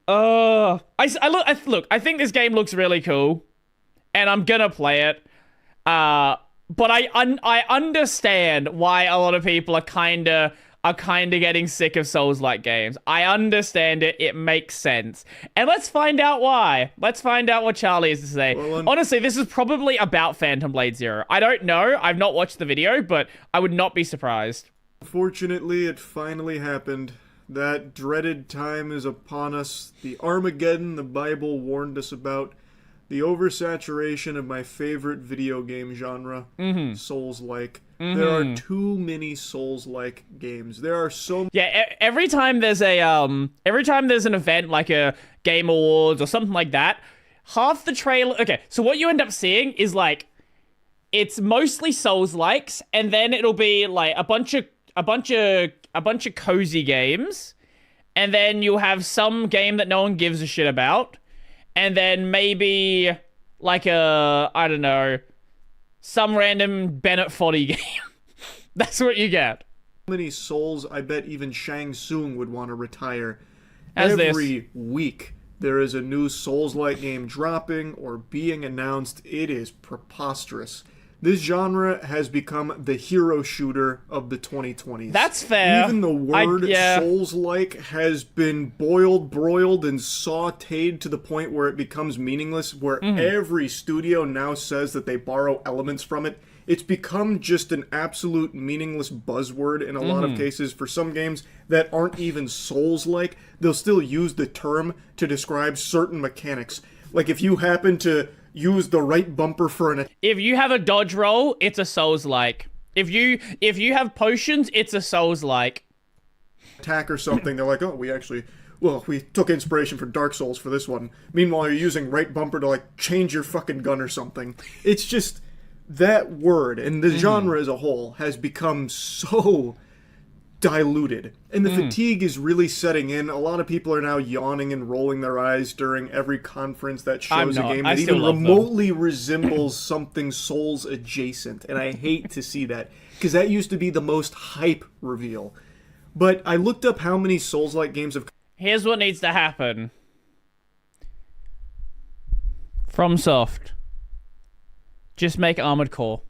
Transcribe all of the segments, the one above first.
Look. I think this game looks really cool, and I'm gonna play it. But I understand why a lot of people are kinda getting sick of Souls-like games. I understand it. It makes sense. And let's find out why. Let's find out what Charlie has to say. Well, Honestly, this is probably about Phantom Blade Zero. I don't know. I've not watched the video, but I would not be surprised. unfortunately, it finally happened. That dreaded time is upon us. The Armageddon the Bible warned us about. The oversaturation of my favorite video game genre, Souls-like. There are too many Souls-like games. There are so Yeah, every time there's an event like a Game Awards or something like that, half the trailer. Okay, so what you end up seeing is like it's mostly Souls-likes, and then it'll be like a bunch of cozy games, and then you'll have some game that no one gives a shit about, and then maybe like I don't know, some random Bennett Foddy game. That's what you get. many Souls, I bet even Shang Tsung would want to retire. As Every week, there is a new Souls-like game dropping or being announced. It is preposterous. This genre has become the hero shooter of the 2020s. That's fair. Even the word Souls-like has been boiled, broiled, and sautéed to the point where it becomes meaningless, where every studio now says that they borrow elements from it. It's become just an absolute meaningless buzzword in a lot of cases. For some games that aren't even Souls-like, they'll still use the term to describe certain mechanics. Like if you happen to use the right bumper for an If you have a dodge roll, it's a Souls-like. If you have potions, it's a Souls-like. attack or something, they're like, oh, we took inspiration from Dark Souls for this one. Meanwhile, you're using right bumper to like change your fucking gun or something. It's just that word and the genre as a whole has become so diluted, and the fatigue is really setting in. A lot of people are now yawning and rolling their eyes during every conference that shows a game that even remotely resembles something Souls adjacent, and I hate to see that because that used to be the most hype reveal. But I looked up how many Souls-like games have. Here's what needs to happen. FromSoft. Just make Armored Core.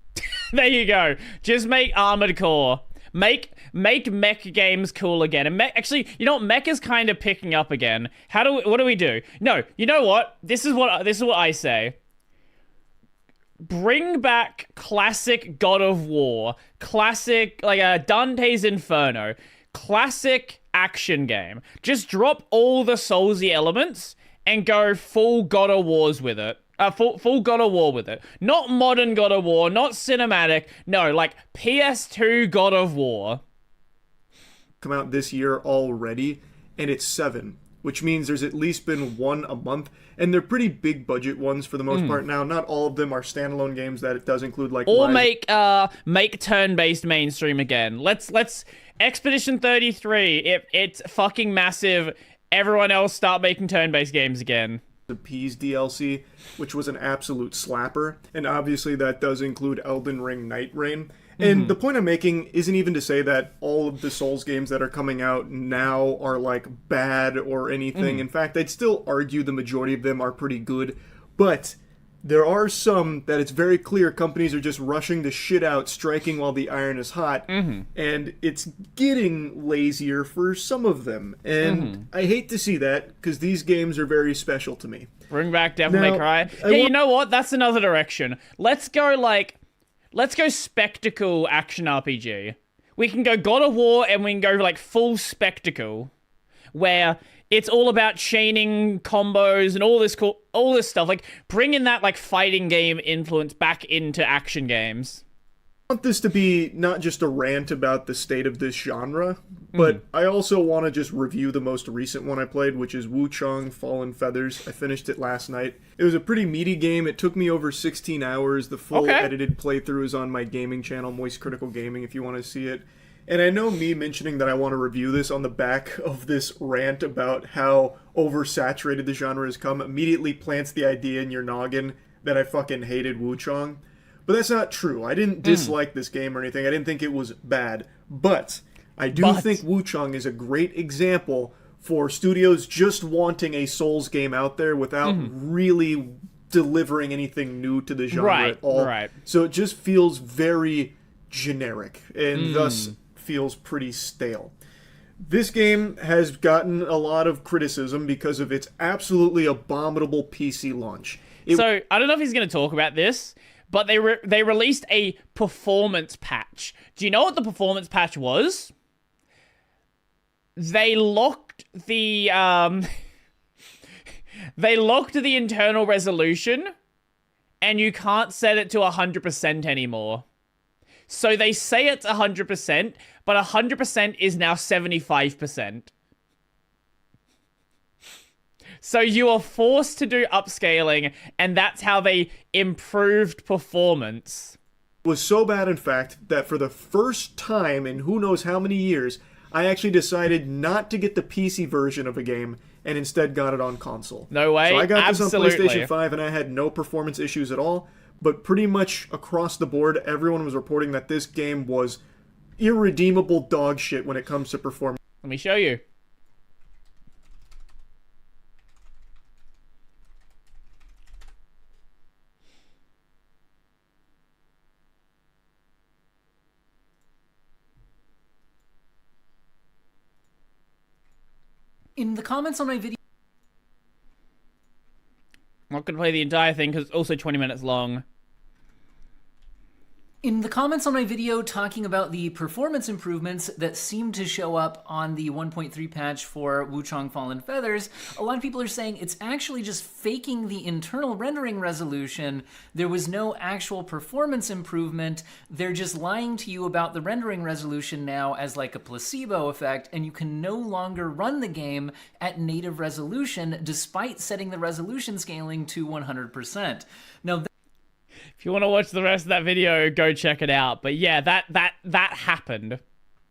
There you go. Just make Armored Core. Make mech games cool again. And actually, you know what? Mech is kind of picking up again. What do we do? No, you know what? This is what I say. Bring back classic God of War, classic like Dante's Inferno, classic action game. Just drop all the Soulsy elements and go full God of Wars with it. Full God of War with it. Not modern God of War, not cinematic. No, like PS2 God of War. Come out this year already, and it's 7, which means there's at least been one a month, and they're pretty big budget ones for the most part now. Not all of them are standalone games. That it does include like or make turn-based mainstream again. Let's Expedition 33. It's fucking massive. Everyone else start making turn-based games again. The Peas DLC, which was an absolute slapper, and obviously that does include Elden Ring Night Rain. And the point I'm making isn't even to say that all of the Souls games that are coming out now are like bad or anything. In fact, I'd still argue the majority of them are pretty good, but there are some that it's very clear companies are just rushing the shit out, striking while the iron is hot, and it's getting lazier for some of them. And I hate to see that, because these games are very special to me. Bring back Devil May Cry. Yeah, you know what? That's another direction. Let's go spectacle action RPG. We can go God of War, and we can go like full spectacle, where it's all about chaining combos and all this stuff. Like, bringing that, like, fighting game influence back into action games. I want this to be not just a rant about the state of this genre, but I also want to just review the most recent one I played, which is Wuchang Fallen Feathers. I finished it last night. It was a pretty meaty game. It took me over 16 hours. The full edited playthrough is on my gaming channel, Moist Critical Gaming, if you want to see it. And I know me mentioning that I want to review this on the back of this rant about how oversaturated the genre has come immediately plants the idea in your noggin that I fucking hated Wuchang. But that's not true. I didn't dislike this game or anything. I didn't think it was bad. But I do think Wuchang is a great example for studios just wanting a Souls game out there without really delivering anything new to the genre at all. Right. So it just feels very generic and thus feels pretty stale. This game has gotten a lot of criticism because of its absolutely abominable PC launch. So, I don't know if he's going to talk about this, but they released a performance patch. Do you know what the performance patch was? They locked the they locked the internal resolution, and you can't set it to 100% anymore. So they say it's 100%, but 100% is now 75%. So you are forced to do upscaling, and that's how they improved performance. It was so bad, in fact, that for the first time in who knows how many years, I actually decided not to get the PC version of a game and instead got it on console. No way. So I got Absolutely. this on PlayStation 5 and I had no performance issues at all, but pretty much across the board, everyone was reporting that this game was irredeemable dog shit when it comes to performance. Let me show you. In the comments on my video... I'm not going to play the entire thing because it's also 20 minutes long. In the comments on my video talking about the performance improvements that seem to show up on the 1.3 patch for Wuchang Fallen Feathers, a lot of people are saying it's actually just faking the internal rendering resolution. There was no actual performance improvement. They're just lying to you about the rendering resolution now as like a placebo effect, and you can no longer run the game at native resolution despite setting the resolution scaling to 100%. Now, if you want to watch the rest of that video, go check it out. But yeah, that happened.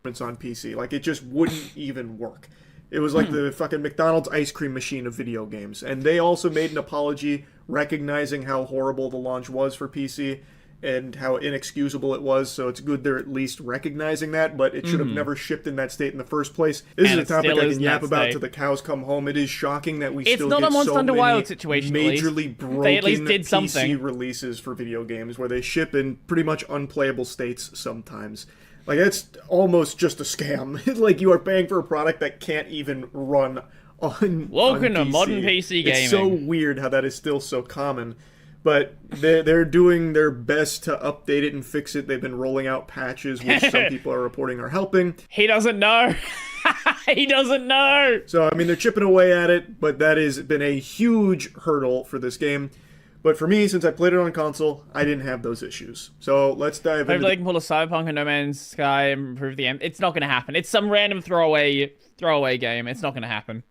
On PC. Like, it just wouldn't even work. It was like the fucking McDonald's ice cream machine of video games. And they also made an apology recognizing how horrible the launch was for PC and how inexcusable it was, so it's good they're at least recognizing that, but it should have never shipped in that state in the first place. This is a topic I can yap about till the cows come home. It is shocking that we still get so many majorly broken they at least did something. PC releases for video games where they ship in pretty much unplayable states sometimes. Like, that's almost just a scam. Like, you are paying for a product that can't even run on Welcome to PC. modern PC gaming. It's so weird how that is still so common. But they're doing their best to update it and fix it. They've been rolling out patches, which some people are reporting are helping. He doesn't know. He doesn't know. So, I mean, they're chipping away at it, but that has been a huge hurdle for this game. But for me, since I played it on console, I didn't have those issues. So let's dive into... Hopefully they can pull a Cyberpunk and No Man's Sky and improve the end. It's not going to happen. It's some random throwaway game. It's not going to happen.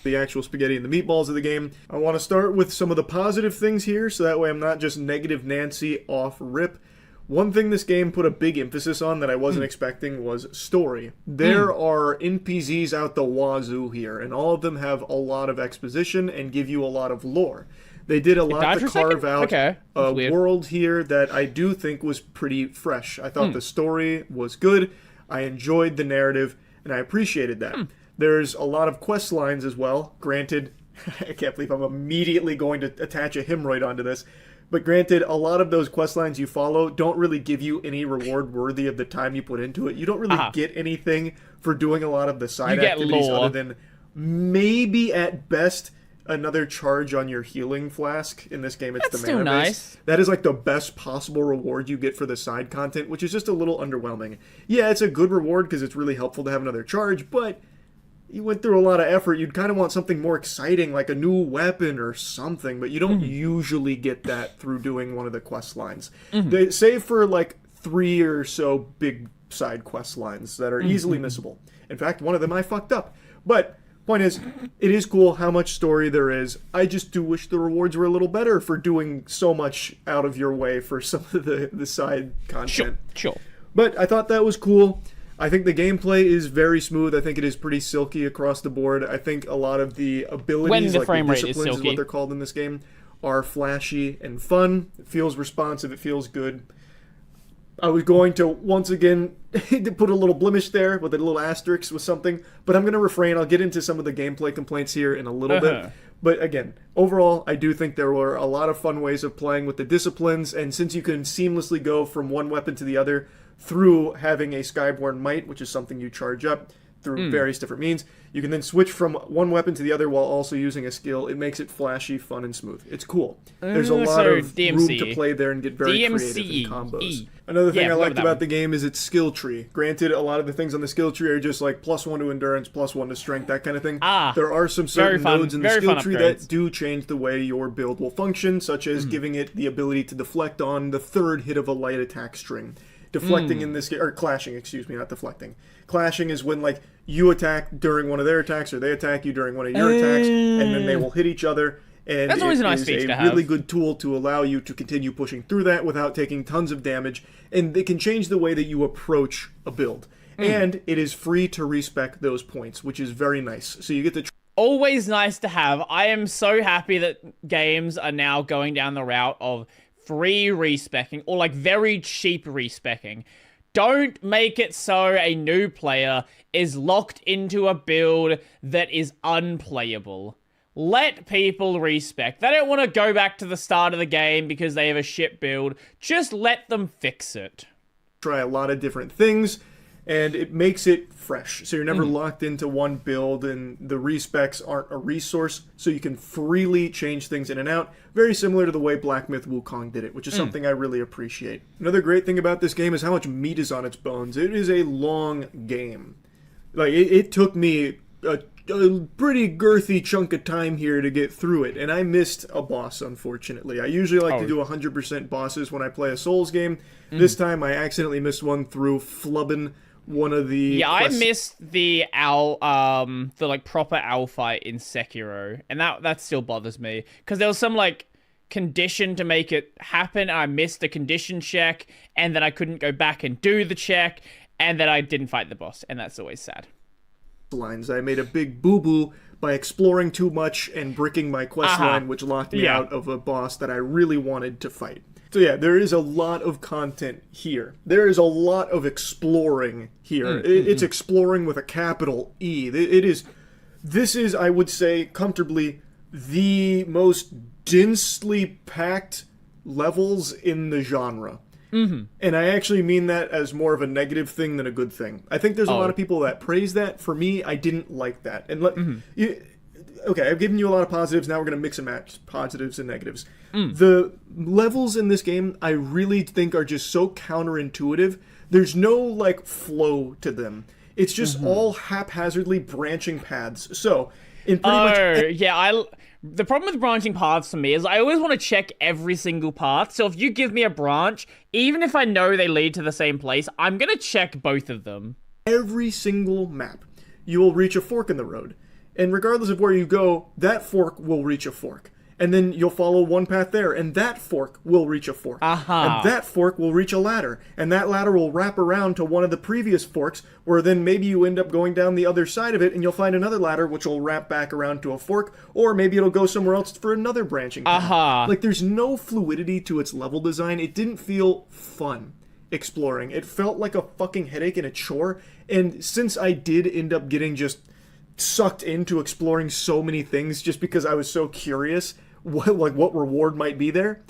The actual spaghetti and the meatballs of the game. I want to start with some of the positive things here, so that way I'm not just negative Nancy off rip. One thing this game put a big emphasis on that I wasn't expecting was story. There are NPCs out the wazoo here, and all of them have a lot of exposition and give you a lot of lore. They did a lot to carve out a world here that I do think was pretty fresh. I thought the story was good, I enjoyed the narrative, and I appreciated that. There's a lot of quest lines as well. Granted, I can't believe I'm immediately going to attach a hemorrhoid onto this. But granted, a lot of those quest lines you follow don't really give you any reward worthy of the time you put into it. You don't really get anything for doing a lot of the side activities other than maybe at best another charge on your healing flask. In this game, it's the mana base. That is like the best possible reward you get for the side content, which is just a little underwhelming. Yeah, it's a good reward because it's really helpful to have another charge, but... you went through a lot of effort. You'd kind of want something more exciting, like a new weapon or something, but you don't usually get that through doing one of the quest lines. They save for like 3 or so big side quest lines that are easily missable. In fact, one of them I fucked up. But point is, it is cool how much story there is. I just do wish the rewards were a little better for doing so much out of your way for some of the side content. Sure. But I thought that was cool. I think the gameplay is very smooth. I think it is pretty silky across the board. I think a lot of the abilities, like the disciplines is what they're called in this game, are flashy and fun. It feels responsive. It feels good. I was going to once again put a little blemish there with a little asterisk with something, but I'm going to refrain. I'll get into some of the gameplay complaints here in a little bit. But again, overall, I do think there were a lot of fun ways of playing with the disciplines, and since you can seamlessly go from one weapon to the other through having a Skyborn Might, which is something you charge up through various different means, you can then switch from one weapon to the other while also using a skill. It makes it flashy, fun, and smooth. It's cool. There's a lot of room to play there and get very creative in combos. Another thing I liked about the game is its skill tree. Granted, a lot of the things on the skill tree are just like +1 to endurance, +1 to strength, that kind of thing. There are some certain nodes in the skill tree that do change the way your build will function, such as giving it the ability to deflect on the third hit of a light attack string. Deflecting in this, or clashing, excuse me, not deflecting. Clashing is when, like, you attack during one of their attacks, or they attack you during one of your attacks, and then they will hit each other. And that's always a nice feature to have. Really good tool to allow you to continue pushing through that without taking tons of damage, and it can change the way that you approach a build. And it is free to respec those points, which is very nice. So you get to... Always nice to have. I am so happy that games are now going down the route of free respecking, or like very cheap respecking. Don't make it so a new player is locked into a build that is unplayable. Let people respec. They don't want to go back to the start of the game because they have a shit build. Just let them fix it. Try a lot of different things, and it makes it fresh. So you're never locked into one build, and the respecs aren't a resource, so you can freely change things in and out. Very similar to the way Black Myth Wukong did it, which is something I really appreciate. Another great thing about this game is how much meat is on its bones. It is a long game. Like, it took me a pretty girthy chunk of time here to get through it, and I missed a boss, unfortunately. I usually like to do 100% bosses when I play a Souls game. This time I accidentally missed one through flubbing one of the I missed the like proper owl fight in Sekiro, and that still bothers me because there was some like condition to make it happen. I missed the condition check, and then I couldn't go back and do the check, and then I didn't fight the boss, and that's always sad. Lines. I made a big boo-boo by exploring too much and bricking my quest line, which locked me out of a boss that I really wanted to fight. So yeah, there is a lot of content here. There is a lot of exploring here. It's exploring with a capital E. This is, I would say, comfortably the most densely packed levels in the genre. And I actually mean that as more of a negative thing than a good thing. I think there's a lot of people that praise that. For me, I didn't like that. And okay, I've given you a lot of positives. Now we're going to mix and match positives and negatives. The levels in this game, I really think, are just so counterintuitive. There's no, like, flow to them. It's just all haphazardly branching paths. So, in pretty much... The problem with branching paths for me is I always want to check every single path. So if you give me a branch, even if I know they lead to the same place, I'm going to check both of them. Every single map, you will reach a fork in the road. And regardless of where you go, that fork will reach a fork. And then you'll follow one path there, and that fork will reach a fork. And that fork will reach a ladder. And that ladder will wrap around to one of the previous forks, where then maybe you end up going down the other side of it, and you'll find another ladder which will wrap back around to a fork, or maybe it'll go somewhere else for another branching path. Like, there's no fluidity to its level design. It didn't feel fun exploring. It felt like a fucking headache and a chore. And since I did end up getting just sucked into exploring so many things just because I was so curious what reward might be there,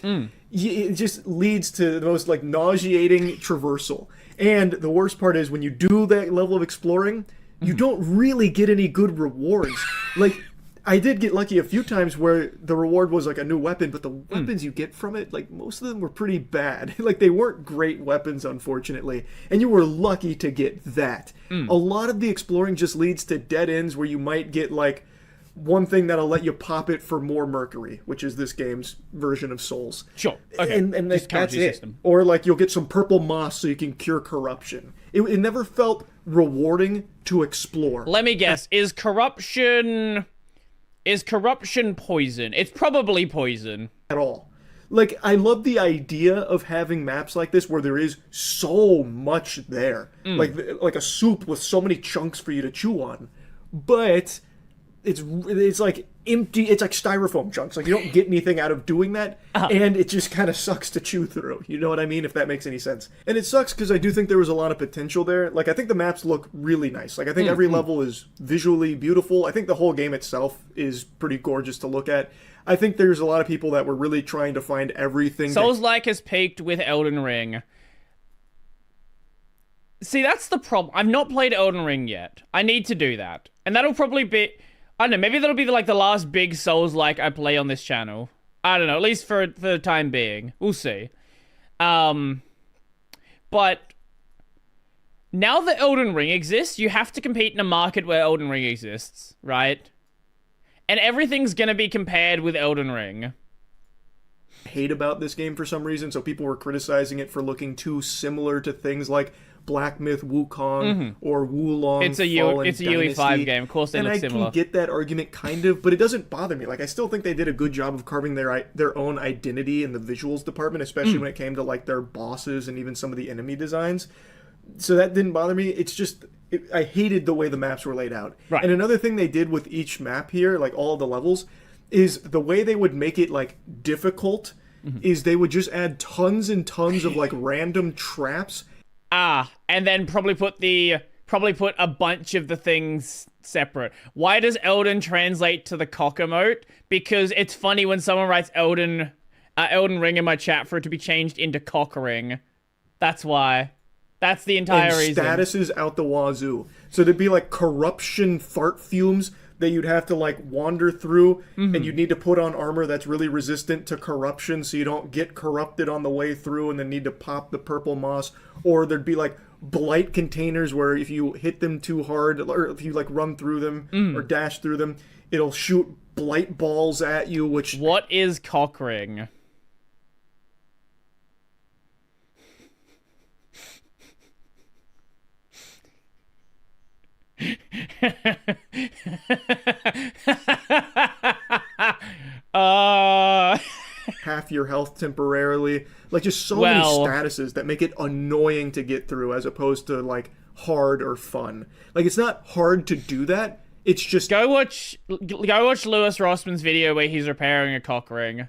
it just leads to the most, like, nauseating traversal. And the worst part is when you do that level of exploring, you don't really get any good rewards. Like, I did get lucky a few times where the reward was like a new weapon, but the weapons you get from it, like, most of them were pretty bad. Like, they weren't great weapons, unfortunately, and you were lucky to get that. A lot of the exploring just leads to dead ends where you might get, like, one thing that'll let you pop it for more mercury, which is this game's version of Souls. Sure. Okay. And that's it. System. Or, like, you'll get some purple moss so you can cure corruption. It never felt rewarding to explore. Let me guess. Is corruption poison? It's probably poison. At all. Like, I love the idea of having maps like this where there is so much there. Like a soup with so many chunks for you to chew on. But it's like empty. It's like styrofoam chunks. Like you don't get anything out of doing that, and it just kind of sucks to chew through. You know what I mean? If that makes any sense. And it sucks because I do think there was a lot of potential there. Like I think the maps look really nice. Like I think every level is visually beautiful. I think the whole game itself is pretty gorgeous to look at. I think there's a lot of people that were really trying to find everything. Souls-like has peaked with Elden Ring. See, that's the problem. I've not played Elden Ring yet. I need to do that. And that'll probably be... I don't know, maybe that'll be like the last big Souls-like I play on this channel. I don't know, at least for the time being. We'll see. But... now that Elden Ring exists, you have to compete in a market where Elden Ring exists, right? And everything's gonna be compared with Elden Ring. Hate about this game for some reason, so people were criticizing it for looking too similar to things like Black Myth Wukong or Wulong. It's a UE5 game. Of course, they look similar. And I can get that argument kind of, but it doesn't bother me. Like I still think they did a good job of carving their own identity in the visuals department, especially when it came to like their bosses and even some of the enemy designs. So that didn't bother me. It's just I hated the way the maps were laid out. Right. And another thing they did with each map here, like all of the levels, is the way they would make it like difficult is they would just add tons and tons of like random traps. And then probably put a bunch of the things separate. Why does Elden translate to the cock emote? Because it's funny when someone writes Elden Ring in my chat for it to be changed into cock ring. That's why. That's the entire reason. Statuses out the wazoo. So there'd be like corruption fart fumes that you'd have to like wander through, and you'd need to put on armor that's really resistant to corruption so you don't get corrupted on the way through and then need to pop the purple moss. Or there'd be like blight containers where if you hit them too hard, or if you like run through them or dash through them, it'll shoot blight balls at you, which... What is cock ring? Half your health temporarily. Like, just so many statuses that make it annoying to get through as opposed to, like, hard or fun. Like, it's not hard to do that. It's just... Go watch Lewis Rossman's video where he's repairing a cock ring.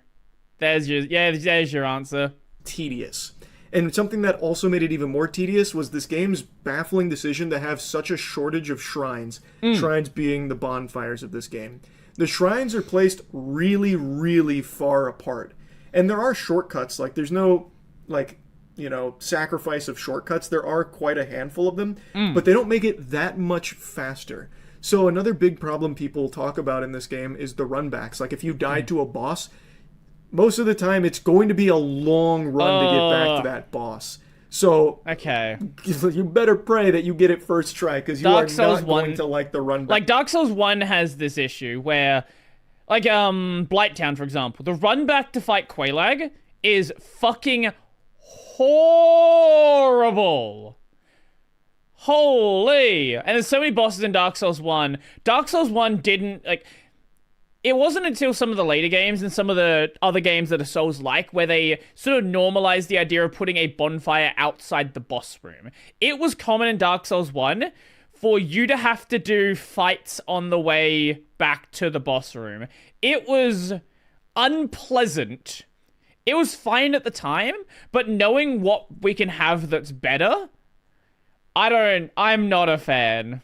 There's your answer. Tedious. And something that also made it even more tedious was this game's baffling decision to have such a shortage of shrines. Shrines being the bonfires of this game. The shrines are placed really, really far apart. And there are shortcuts. Like, there's no, like, you know, sacrifice of shortcuts. There are quite a handful of them. But they don't make it that much faster. So another big problem people talk about in this game is the runbacks. Like, if you die to a boss... most of the time, it's going to be a long run to get back to that boss. So, okay, you better pray that you get it first try, because you are not going to like the run back. Like, Dark Souls 1 has this issue where, like, Blighttown, for example, the run back to fight Quelaag is fucking horrible. Holy! And there's so many bosses in Dark Souls 1. Dark Souls 1 didn't, like... It wasn't until some of the later games and some of the other games that are Souls-like where they sort of normalized the idea of putting a bonfire outside the boss room. It was common in Dark Souls 1 for you to have to do fights on the way back to the boss room. It was unpleasant. It was fine at the time, but knowing what we can have that's better, I'm not a fan.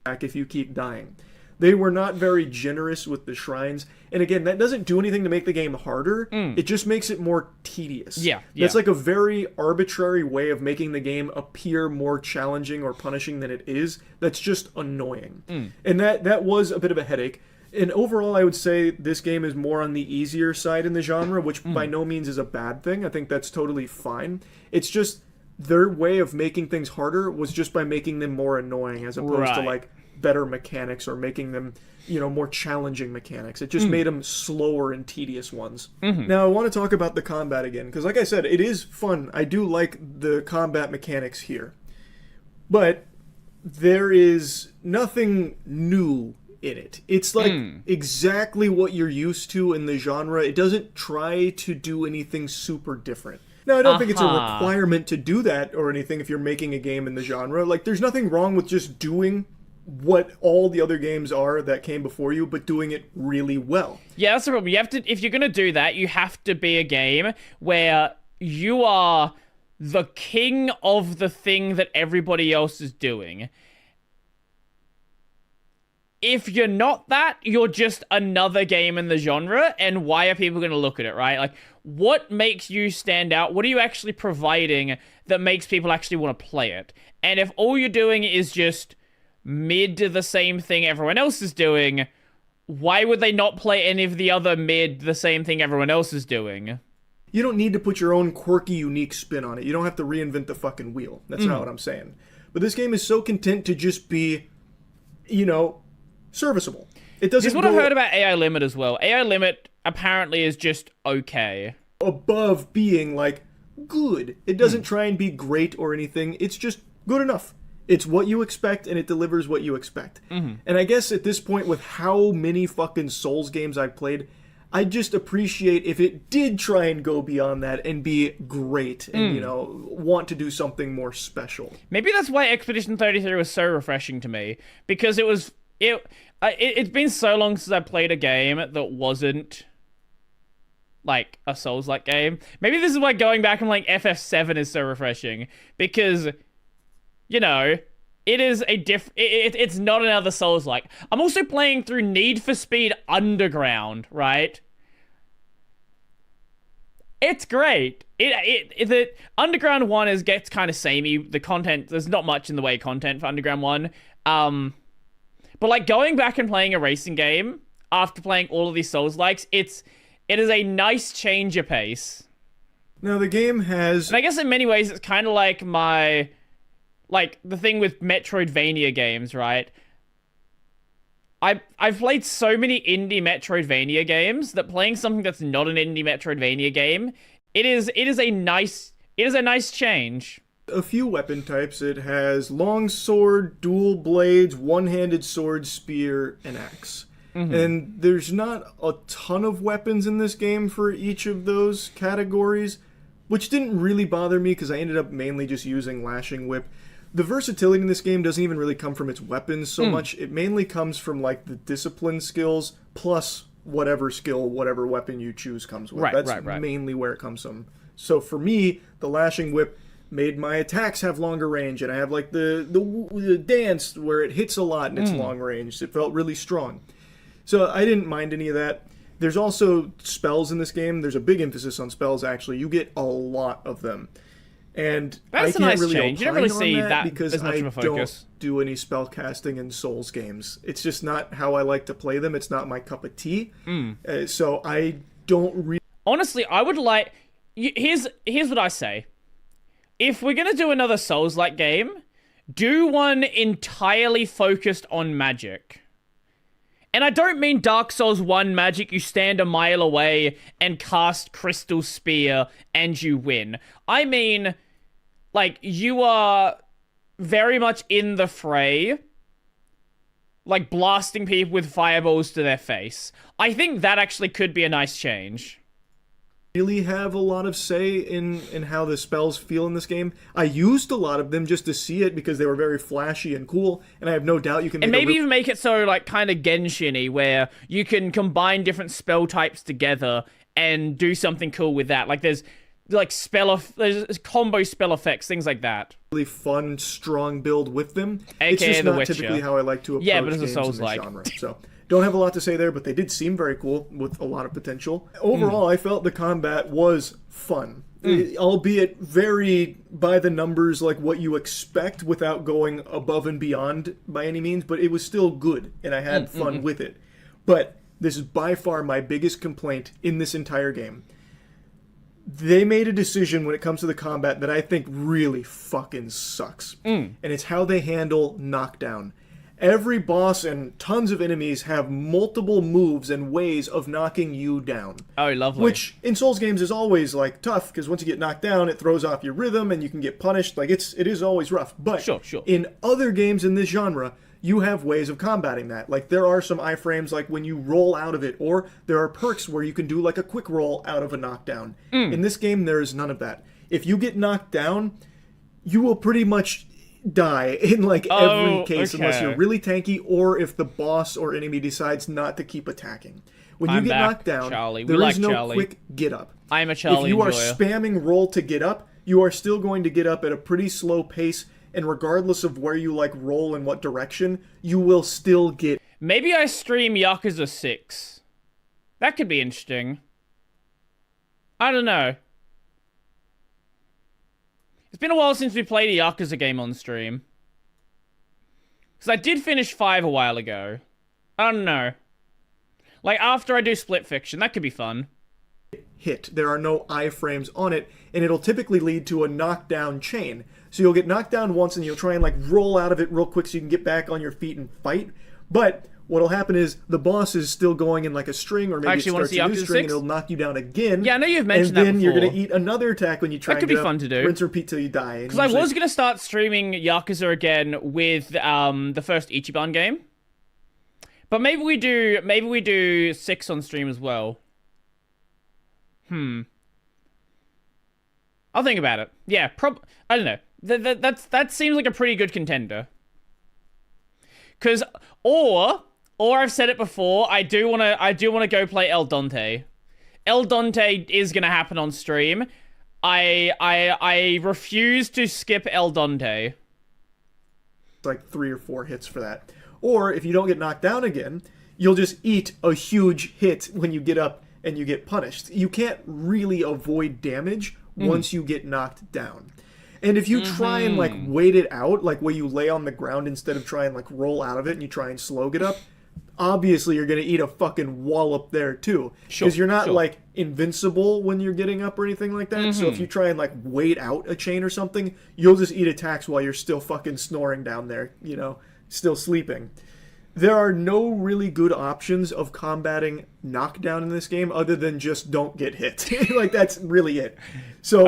If you keep dying. They were not very generous with the shrines. And again, that doesn't do anything to make the game harder. It just makes it more tedious. Yeah. That's like a very arbitrary way of making the game appear more challenging or punishing than it is. That's just annoying. And that was a bit of a headache. And overall, I would say this game is more on the easier side in the genre, which by no means is a bad thing. I think that's totally fine. It's just their way of making things harder was just by making them more annoying as opposed to like better mechanics or making them, you know, more challenging mechanics. It just made them slower and tedious ones. Now, I want to talk about the combat again, because like I said, it is fun. I do like the combat mechanics here. But there is nothing new in it. It's like exactly what you're used to in the genre. It doesn't try to do anything super different. Now, I don't think it's a requirement to do that or anything if you're making a game in the genre. Like, there's nothing wrong with just doing what all the other games are that came before you, but doing it really well. Yeah, that's the problem. You have to, if you're gonna do that, you have to be a game where you are the king of the thing that everybody else is doing. If you're not that, you're just another game in the genre, and why are people going to look at it, right? Like, what makes you stand out? What are you actually providing that makes people actually want to play it? And if all you're doing is just mid the same thing everyone else is doing, why would they not play any of the other mid the same thing everyone else is doing? You don't need to put your own quirky, unique spin on it. You don't have to reinvent the fucking wheel. That's not what I'm saying. But this game is so content to just be, you know, serviceable. It doesn't. This is what I heard about AI Limit as well. AI Limit apparently is just okay. Above being like good. It doesn't try and be great or anything. It's just good enough. It's what you expect, and it delivers what you expect. And I guess at this point, with how many fucking Souls games I've played, I just appreciate if it did try and go beyond that and be great and, you know, want to do something more special. Maybe that's why Expedition 33 was so refreshing to me, because it's been so long since I played a game that wasn't like a Souls-like game. Maybe this is why going back and like FF7 is so refreshing, because, you know, it is a it's not another Souls-like. I'm also playing through Need for Speed Underground, right? It's great. The Underground 1 gets kind of samey. The content, there's not much in the way of content for Underground 1. But like going back and playing a racing game after playing all of these Souls-likes, it is a nice change of pace. Now the game has... And I guess in many ways it's kind of like the thing with Metroidvania games, right? I've played so many indie Metroidvania games that playing something that's not an indie Metroidvania game, it is a nice change. A few weapon types. It has long sword, dual blades, one-handed sword, spear, and axe. And there's not a ton of weapons in this game for each of those categories, which didn't really bother me because I ended up mainly just using Lashing Whip. The versatility in this game doesn't even really come from its weapons so much. It mainly comes from like the discipline skills plus whatever skill, whatever weapon you choose comes with. That's mainly where it comes from. So for me, the Lashing Whip made my attacks have longer range, and I have like the dance where it hits a lot and it's long range. It felt really strong. So I didn't mind any of that. There's also spells in this game. There's a big emphasis on spells, actually. You get a lot of them. And that's I can't really change. You don't really see that because as much I of a focus. don't do any spell casting in Souls games. It's just not how I like to play them. It's not my cup of tea. So I don't really... Honestly, I would like... Here's what I say. If we're going to do another Souls-like game, do one entirely focused on magic. And I don't mean Dark Souls 1 magic, you stand a mile away and cast Crystal Spear and you win. I mean, like, you are very much in the fray, like blasting people with fireballs to their face. I think that actually could be a nice change. Really have a lot of say in how the spells feel in this game. I used a lot of them just to see it because they were very flashy and cool, and I have no doubt you can make and maybe even make it so like kind of Genshin-y, where you can combine different spell types together and do something cool with that. Like there's like there's combo spell effects, things like that. Really fun, strong build with them. AKA it's just The not Witcher. Typically how I like to approach but it's a games in this Souls-like. genre. So don't have a lot to say there, but they did seem very cool with a lot of potential. Overall, I felt the combat was fun. Albeit very by the numbers, like what you expect without going above and beyond by any means, but it was still good, and I had fun with it. But this is by far my biggest complaint in this entire game. They made a decision when it comes to the combat that I think really fucking sucks. And it's how they handle knockdown. Every boss and tons of enemies have multiple moves and ways of knocking you down. Oh, lovely. Which, in Souls games, is always, like, tough, because once you get knocked down, it throws off your rhythm, and you can get punished. Like, it is always rough. But Sure. in other games in this genre, you have ways of combating that. Like, there are some iframes, like, when you roll out of it, or there are perks where you can do, like, a quick roll out of a knockdown. In this game, there is none of that. If you get knocked down, you will pretty much die in like every case unless okay. you're really tanky or if the boss or enemy decides not to keep attacking. When you I'm get back, knocked down, Charlie. We there like is no Charlie. quick get up. I'm a Charlie If you are enjoyer. spamming roll to get up, you are still going to get up at a pretty slow pace, and regardless of where you like roll in what direction, you will still get. Maybe I stream Yakuza 6. That could be interesting. I don't know. It's been a while since we played a Yakuza game on stream. Because I did finish 5 a while ago. I don't know. Like, after I do Split Fiction, that could be fun. Hit. There are no iframes on it, and it'll typically lead to a knockdown chain. So you'll get knocked down once, and you'll try and like roll out of it real quick so you can get back on your feet and fight. But what'll happen is the boss is still going in like a string, or maybe Actually, it wanna starts see a new Yakuza string, 6? and it'll knock you down again. Yeah, I know you've mentioned and that then you're before. gonna eat another attack when you try That and could get be fun up, to do. rinse and repeat till you die. Because I was going to start streaming Yakuza again with the first Ichiban game. But maybe we do 6 on stream as well. I'll think about it. Yeah, I don't know. That seems like a pretty good contender. Cause or I've said it before, I do wanna go play El Dante. El Dante is gonna happen on stream. I refuse to skip El Dante. like 3 or 4 hits for that. Or if you don't get knocked down again, you'll just eat a huge hit when you get up and you get punished. You can't really avoid damage once you get knocked down. And if you try and like wait it out, like where you lay on the ground instead of try and like roll out of it and you try and slow get up, obviously you're going to eat a fucking wallop there too. Because you're not like invincible when you're getting up or anything like that. So if you try and like wait out a chain or something, you'll just eat attacks while you're still fucking snoring down there, you know, still sleeping. There are no really good options of combating knockdown in this game other than just don't get hit. Like, that's really it. So,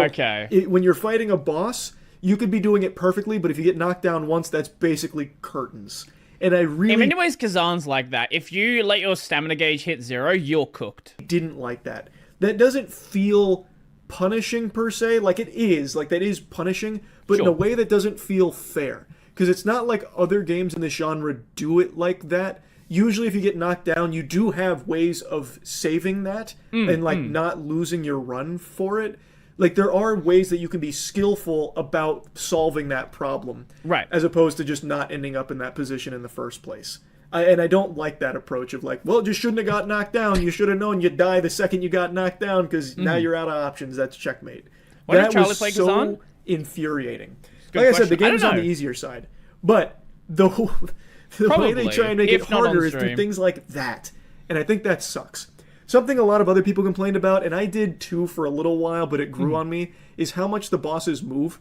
when you're fighting a boss, you could be doing it perfectly, but if you get knocked down once, that's basically curtains. And I really... In many ways, Kazan's like that. If you let your stamina gauge hit 0, you're cooked. Didn't like that. That doesn't feel punishing, per se. Like, it is. Like, that is punishing, but in a way that doesn't feel fair. Because it's not like other games in the genre do it like that. Usually if you get knocked down, you do have ways of saving that and like not losing your run for it. Like there are ways that you can be skillful about solving that problem. Right. As opposed to just not ending up in that position in the first place. And I don't like that approach of like, well, just shouldn't have got knocked down. You should have known you'd die the second you got knocked down because now you're out of options. That's checkmate. Why that did Charlie was play so Kazan? infuriating. Good Like I said, question. the game's I on don't the know. easier side. But the way they try and make it if not on harder is through stream. things like that. And I think that sucks. Something a lot of other people complained about, and I did too for a little while, but it grew on me, is how much the bosses move.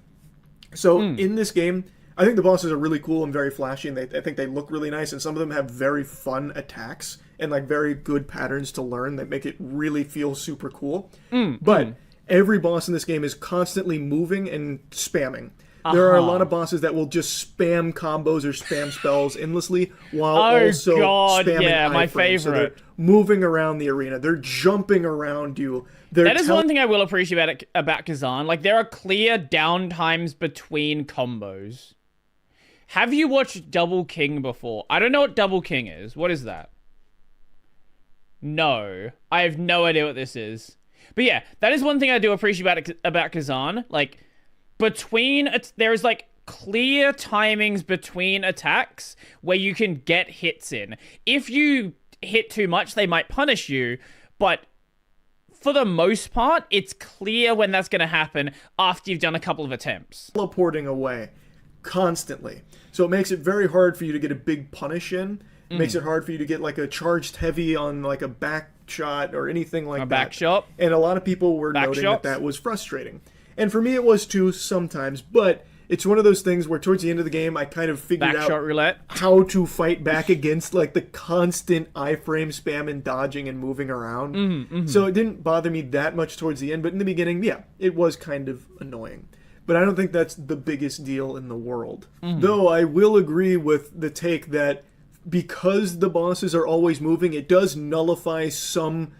So in this game, I think the bosses are really cool and very flashy, and I think they look really nice, and some of them have very fun attacks and like very good patterns to learn that make it really feel super cool. But every boss in this game is constantly moving and spamming. There are a lot of bosses that will just spam combos or spam spells endlessly while also spamming my iframes. So they're favorite. moving around the arena. They're jumping around you. That is one thing I will appreciate about Kazan. Like, there are clear downtimes between combos. Have you watched Double King before? I don't know what Double King is. What is that? No. I have no idea what this is. But yeah, that is one thing I do appreciate about Kazan. Like, there's like clear timings between attacks where you can get hits in. If you hit too much, they might punish you, but for the most part, it's clear when that's going to happen after you've done a couple of attempts. Teleporting away constantly. So it makes it very hard for you to get a big punish in. It makes it hard for you to get like a charged heavy on like a back shot or anything like that. Back shot. And a lot of people were noting that was frustrating. And for me, it was too sometimes, but it's one of those things where towards the end of the game, I kind of figured out roulette. how to fight back against like the constant iframe spam and dodging and moving around. So it didn't bother me that much towards the end, but in the beginning, yeah, it was kind of annoying. But I don't think that's the biggest deal in the world. Though I will agree with the take that because the bosses are always moving, it does nullify some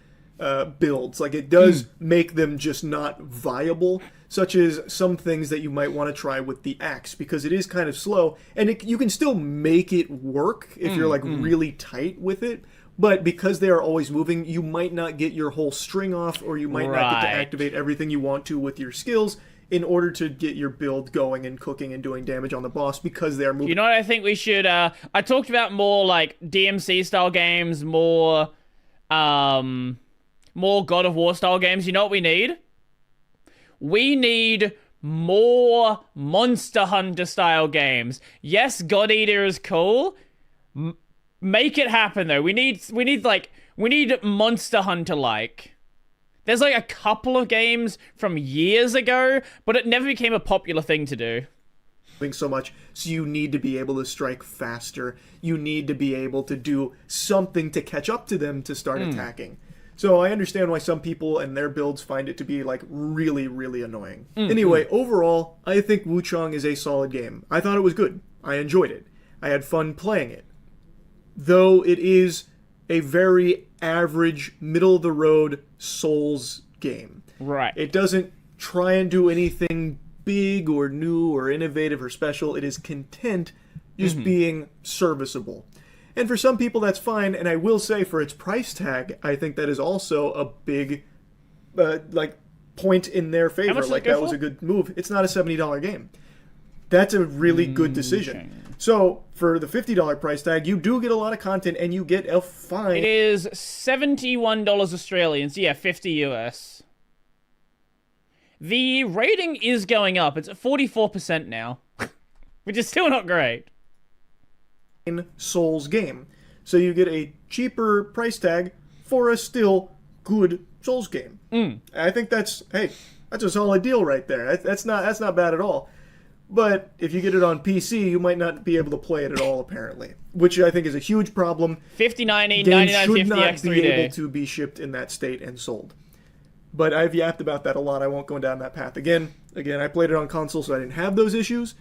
builds. Like, it does make them just not viable, such as some things that you might want to try with the axe, because it is kind of slow, and you can still make it work if you're like really tight with it. But because they are always moving, you might not get your whole string off, or you might not get to activate everything you want to with your skills in order to get your build going and cooking and doing damage on the boss, because they are moving. You know what I think we should, I talked about more like DMC style games, more God of War style games. You know what we need? We need more Monster Hunter style games. Yes, God Eater is cool. Make it happen though. We need Monster Hunter like. There's like a couple of games from years ago, but it never became a popular thing to do. So much, so you need to be able to strike faster. You need to be able to do something to catch up to them to start attacking. So I understand why some people and their builds find it to be like really, really annoying. Anyway, overall, I think Wuchang is a solid game. I thought it was good. I enjoyed it. I had fun playing it. Though it is a very average, middle-of-the-road Souls game. Right. It doesn't try and do anything big or new or innovative or special. It is content just being serviceable. And for some people, that's fine. And I will say, for its price tag, I think that is also a big, point in their favor. Like, that was a good move. It's not a $70 game. That's a really good decision. So, for the $50 price tag, you do get a lot of content, and you get a fine... It is $71 Australian, so yeah, 50 US. The rating is going up. It's at 44% now, which is still not great. Souls game. So you get a cheaper price tag for a still good Souls game. I think that's a solid deal right there. That's not bad at all. But if you get it on PC, you might not be able to play it at all, apparently, which I think is a huge problem. 5090, Games 9950 should not X3D. be able to be shipped in that state and sold. But I've yapped about that a lot. I won't go down that path again. I played it on console, so I didn't have those issues.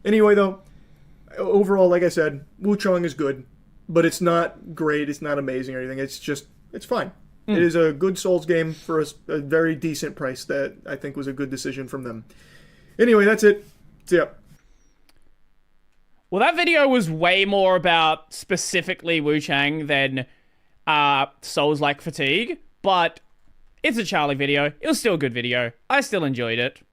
Anyway, though, overall, like I said, Wuchang is good, but it's not great. It's not amazing or anything. It's fine. It is a good Souls game for a very decent price that I think was a good decision from them. Anyway, that's it. See ya. Well, that video was way more about specifically Wuchang than Souls-like fatigue, but it's a Charlie video. It was still a good video. I still enjoyed it.